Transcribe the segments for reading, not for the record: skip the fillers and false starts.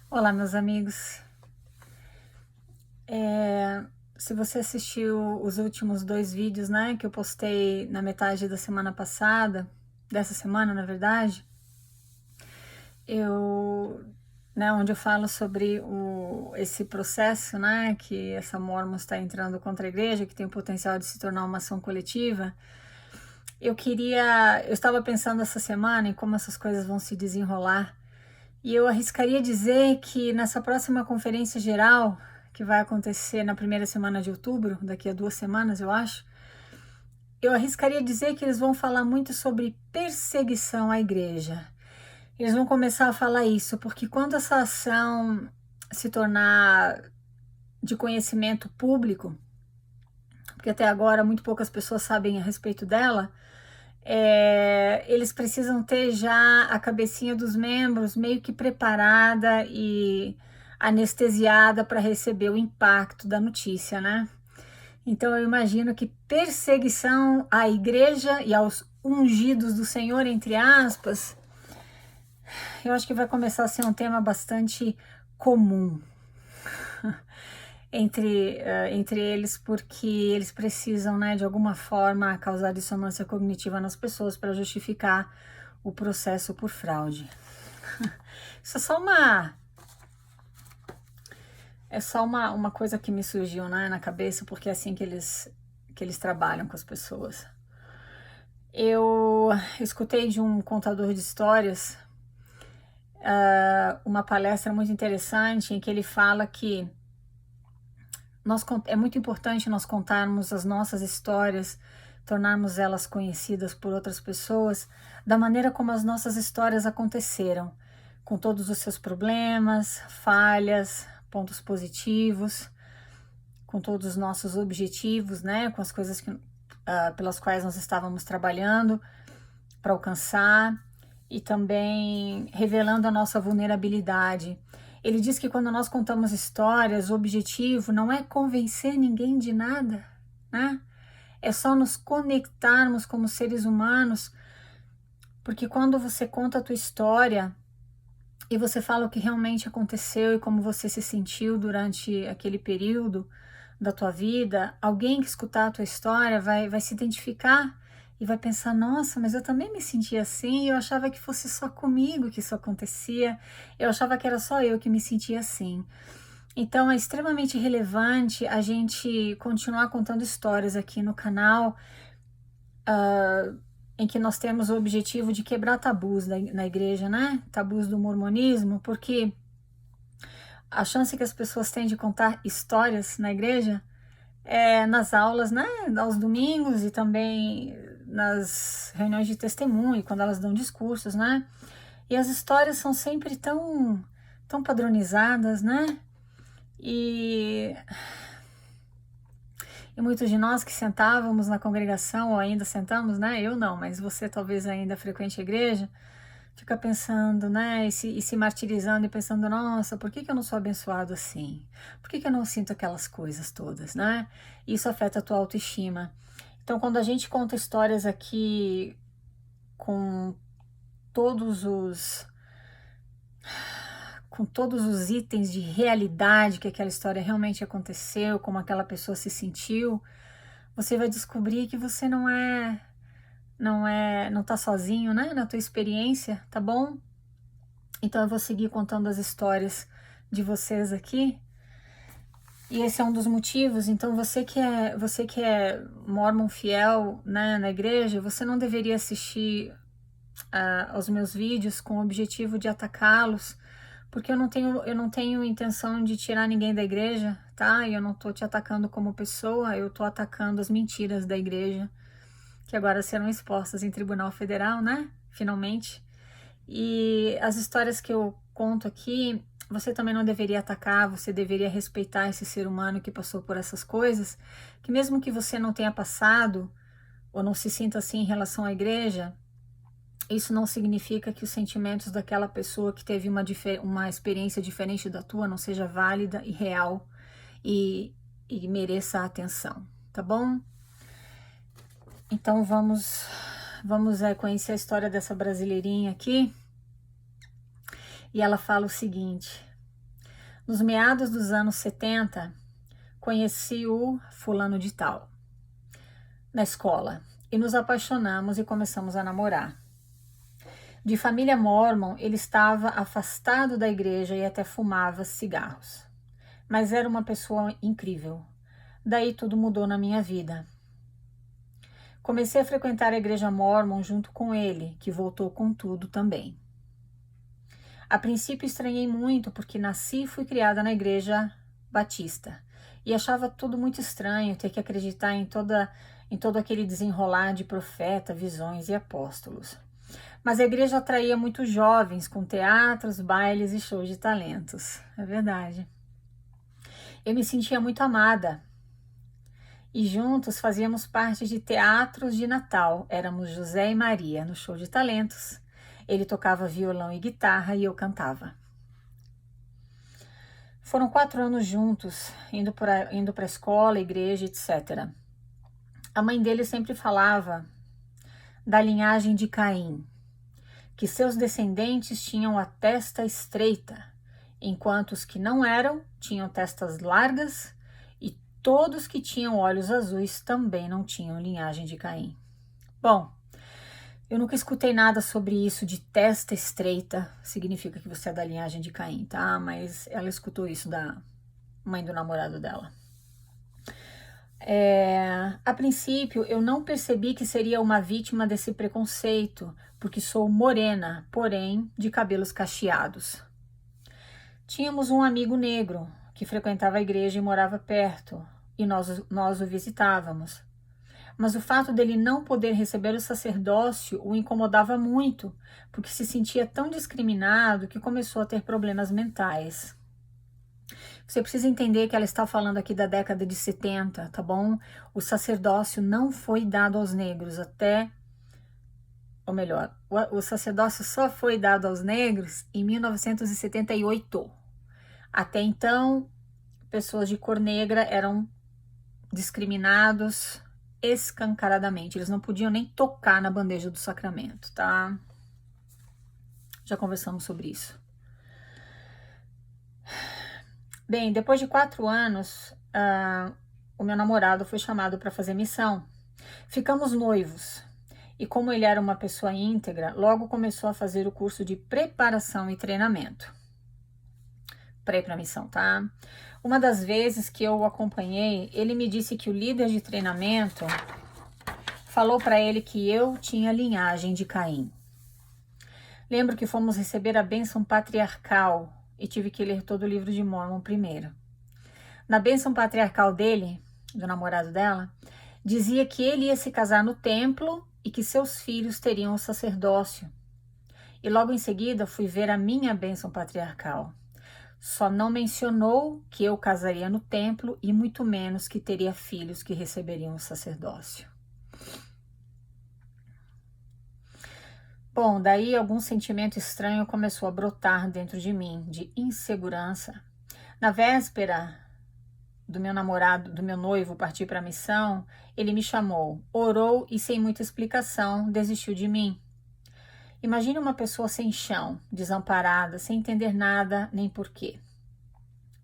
Olá, meus amigos. Se você assistiu os últimos 2 vídeos, né, que eu postei na metade da semana passada, dessa semana, na verdade, onde eu falo sobre esse processo, né, que essa Mormon está entrando contra a igreja, que tem o potencial de se tornar uma ação coletiva. Eu estava pensando essa semana em como essas coisas vão se desenrolar. E eu arriscaria dizer que nessa próxima conferência geral, que vai acontecer na primeira semana de outubro, daqui a 2 semanas, eu acho, eu arriscaria dizer que eles vão falar muito sobre perseguição à igreja. Eles vão começar a falar isso, porque quando essa ação se tornar de conhecimento público, porque até agora muito poucas pessoas sabem a respeito dela, eles precisam ter já a cabecinha dos membros meio que preparada e anestesiada para receber o impacto da notícia, né? Então eu imagino que perseguição à igreja e aos ungidos do Senhor, entre aspas, eu acho que vai começar a ser um tema bastante comum entre eles, porque eles precisam, né, de alguma forma, causar dissonância cognitiva nas pessoas para justificar o processo por fraude. Isso é só uma coisa que me surgiu, né, na cabeça, porque é assim que eles trabalham com as pessoas. Eu escutei de um contador de histórias uma palestra muito interessante em que ele fala que é muito importante nós contarmos as nossas histórias, tornarmos elas conhecidas por outras pessoas, da maneira como as nossas histórias aconteceram, com todos os seus problemas, falhas, pontos positivos, com todos os nossos objetivos, né, com as coisas pelas quais nós estávamos trabalhando para alcançar, e também revelando a nossa vulnerabilidade. Ele diz que quando nós contamos histórias, o objetivo não é convencer ninguém de nada, né? É só nos conectarmos como seres humanos, porque quando você conta a tua história e você fala o que realmente aconteceu e como você se sentiu durante aquele período da tua vida, alguém que escutar a tua história vai se identificar e vai pensar, nossa, mas eu também me sentia assim, eu achava que fosse só comigo que isso acontecia, eu achava que era só eu que me sentia assim. Então é extremamente relevante a gente continuar contando histórias aqui no canal, em que nós temos o objetivo de quebrar tabus na igreja, né? Tabus do mormonismo, porque a chance que as pessoas têm de contar histórias na igreja nas aulas, né, aos domingos e também nas reuniões de testemunho, quando elas dão discursos, né? E as histórias são sempre tão padronizadas, né? E muitos de nós que sentávamos na congregação, ou ainda sentamos, né? Eu não, mas você talvez ainda frequente a igreja, fica pensando, né? E se martirizando e pensando, nossa, por que eu não sou abençoado assim? Por que eu não sinto aquelas coisas todas, né? Isso afeta a tua autoestima. Então, quando a gente conta histórias aqui com todos os itens de realidade que aquela história realmente aconteceu, como aquela pessoa se sentiu, você vai descobrir que você não tá sozinho, né, na tua experiência, tá bom? Então eu vou seguir contando as histórias de vocês aqui. E esse é um dos motivos. Então você que é mormon fiel, né, na igreja, você não deveria assistir aos meus vídeos com o objetivo de atacá-los, porque eu não tenho intenção de tirar ninguém da igreja, tá? E eu não tô te atacando como pessoa, eu tô atacando as mentiras da igreja, que agora serão expostas em tribunal federal, né? Finalmente. E as histórias que eu conto aqui, você também não deveria atacar, você deveria respeitar esse ser humano que passou por essas coisas, que mesmo que você não tenha passado, ou não se sinta assim em relação à igreja, isso não significa que os sentimentos daquela pessoa que teve uma experiência diferente da tua não seja válida e real e mereça a atenção, tá bom? Então vamos conhecer a história dessa brasileirinha aqui. E ela fala o seguinte: Nos meados dos anos 70, conheci o fulano de tal na escola e nos apaixonamos e começamos a namorar. De família mórmon, ele estava afastado da igreja e até fumava cigarros. Mas era uma pessoa incrível. Daí tudo mudou na minha vida. Comecei a frequentar a igreja mórmon junto com ele, que voltou com tudo também. A princípio estranhei muito porque nasci e fui criada na igreja batista e achava tudo muito estranho ter que acreditar em todo aquele desenrolar de profeta, visões e apóstolos. Mas a igreja atraía muitos jovens com teatros, bailes e shows de talentos. É verdade. Eu me sentia muito amada. E juntos fazíamos parte de teatros de Natal. Éramos José e Maria no show de talentos. Ele tocava violão e guitarra e eu cantava. Foram 4 anos juntos, indo para a escola, igreja, etc. A mãe dele sempre falava da linhagem de Caim, que seus descendentes tinham a testa estreita, enquanto os que não eram tinham testas largas e todos que tinham olhos azuis também não tinham linhagem de Caim. Bom, eu nunca escutei nada sobre isso de testa estreita, significa que você é da linhagem de Caim, tá? Mas ela escutou isso da mãe do namorado dela. A princípio, eu não percebi que seria uma vítima desse preconceito, porque sou morena, porém de cabelos cacheados. Tínhamos um amigo negro que frequentava a igreja e morava perto, e nós o visitávamos. Mas o fato dele não poder receber o sacerdócio o incomodava muito, porque se sentia tão discriminado que começou a ter problemas mentais. Você precisa entender que ela está falando aqui da década de 70, tá bom? O sacerdócio não foi dado aos negros ou melhor, o sacerdócio só foi dado aos negros em 1978. Até então, pessoas de cor negra eram discriminados escancaradamente. Eles não podiam nem tocar na bandeja do sacramento, tá? Já conversamos sobre isso. Bem, depois de 4 anos, o meu namorado foi chamado para fazer missão. Ficamos noivos. E como ele era uma pessoa íntegra, logo começou a fazer o curso de preparação e treinamento. Para ir para a missão, tá? Uma das vezes que eu o acompanhei, ele me disse que o líder de treinamento falou para ele que eu tinha linhagem de Caim. Lembro que fomos receber a bênção patriarcal e tive que ler todo o livro de Mórmon primeiro. Na bênção patriarcal dele, do namorado dela, dizia que ele ia se casar no templo e que seus filhos teriam o sacerdócio. E logo em seguida fui ver a minha bênção patriarcal. Só não mencionou que eu casaria no templo e muito menos que teria filhos que receberiam o sacerdócio. Bom, daí algum sentimento estranho começou a brotar dentro de mim, de insegurança. Na véspera do meu noivo partir para a missão, ele me chamou, orou e sem muita explicação desistiu de mim. Imagine uma pessoa sem chão, desamparada, sem entender nada nem porquê.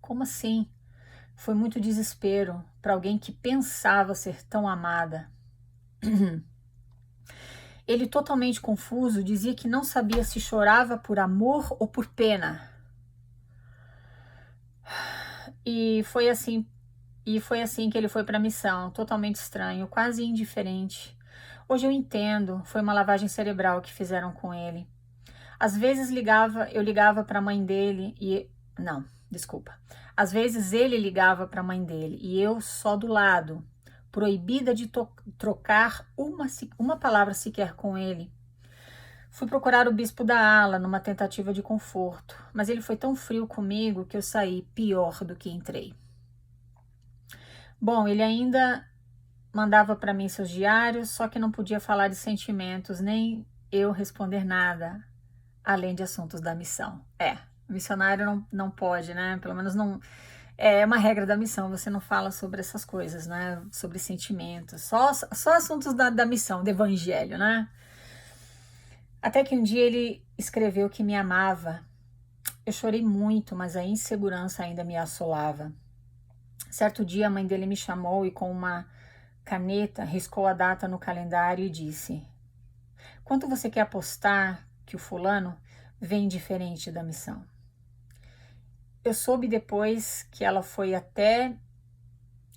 Como assim? Foi muito desespero para alguém que pensava ser tão amada. Ele, totalmente confuso, dizia que não sabia se chorava por amor ou por pena. E foi assim que ele foi para a missão, totalmente estranho, quase indiferente. Hoje eu entendo, foi uma lavagem cerebral que fizeram com ele. Às vezes eu ligava para a mãe dele e... Não, desculpa. Às vezes ele ligava para a mãe dele e eu só do lado, proibida de trocar uma palavra sequer com ele. Fui procurar o bispo da ala numa tentativa de conforto, mas ele foi tão frio comigo que eu saí pior do que entrei. Bom, ele ainda mandava para mim seus diários, só que não podia falar de sentimentos, nem eu responder nada, além de assuntos da missão. Missionário não pode, né? Pelo menos não... É uma regra da missão, você não fala sobre essas coisas, né? Sobre sentimentos, só assuntos da missão, do evangelho, né? Até que um dia ele escreveu que me amava Eu chorei muito, mas a insegurança ainda me assolava. Certo dia, a mãe dele me chamou e com uma caneta riscou a data no calendário e disse: quanto você quer apostar que o fulano vem diferente da missão? Eu soube depois que ela foi até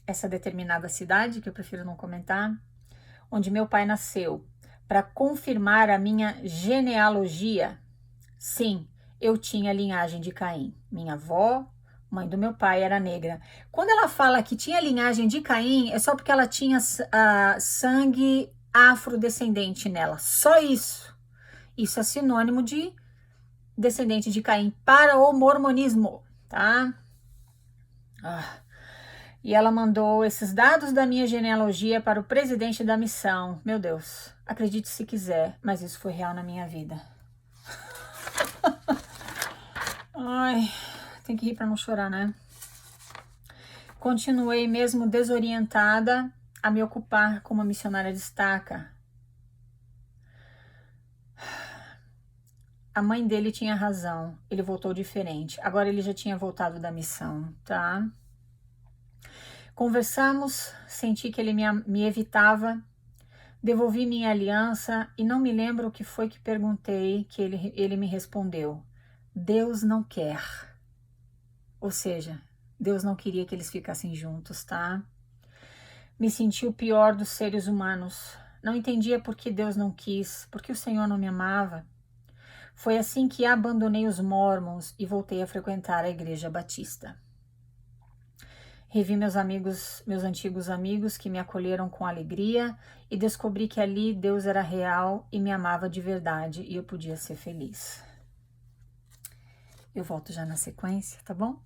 essa determinada cidade, que eu prefiro não comentar, onde meu pai nasceu, para confirmar a minha genealogia. Sim, eu tinha linhagem de Caim. Minha avó, mãe do meu pai, era negra. Quando ela fala que tinha linhagem de Caim, é só porque ela tinha sangue afrodescendente nela. Só isso. Isso é sinônimo de descendente de Caim para o mormonismo, tá? E ela mandou esses dados da minha genealogia para o presidente da missão. Meu Deus, acredite se quiser, mas isso foi real na minha vida. Ai, tem que rir para não chorar, né? Continuei mesmo desorientada a me ocupar como missionária destaca. A mãe dele tinha razão, ele voltou diferente. Agora ele já tinha voltado da missão, tá? Conversamos, senti que ele me evitava, devolvi minha aliança e não me lembro o que foi que perguntei, que ele me respondeu: Deus não quer. Ou seja, Deus não queria que eles ficassem juntos, tá? Me senti o pior dos seres humanos. Não entendia por que Deus não quis, por que o Senhor não me amava. Foi assim que abandonei os Mormons e voltei a frequentar a Igreja Batista. Revi meus antigos amigos que me acolheram com alegria e descobri que ali Deus era real e me amava de verdade e eu podia ser feliz. Eu volto já na sequência, tá bom?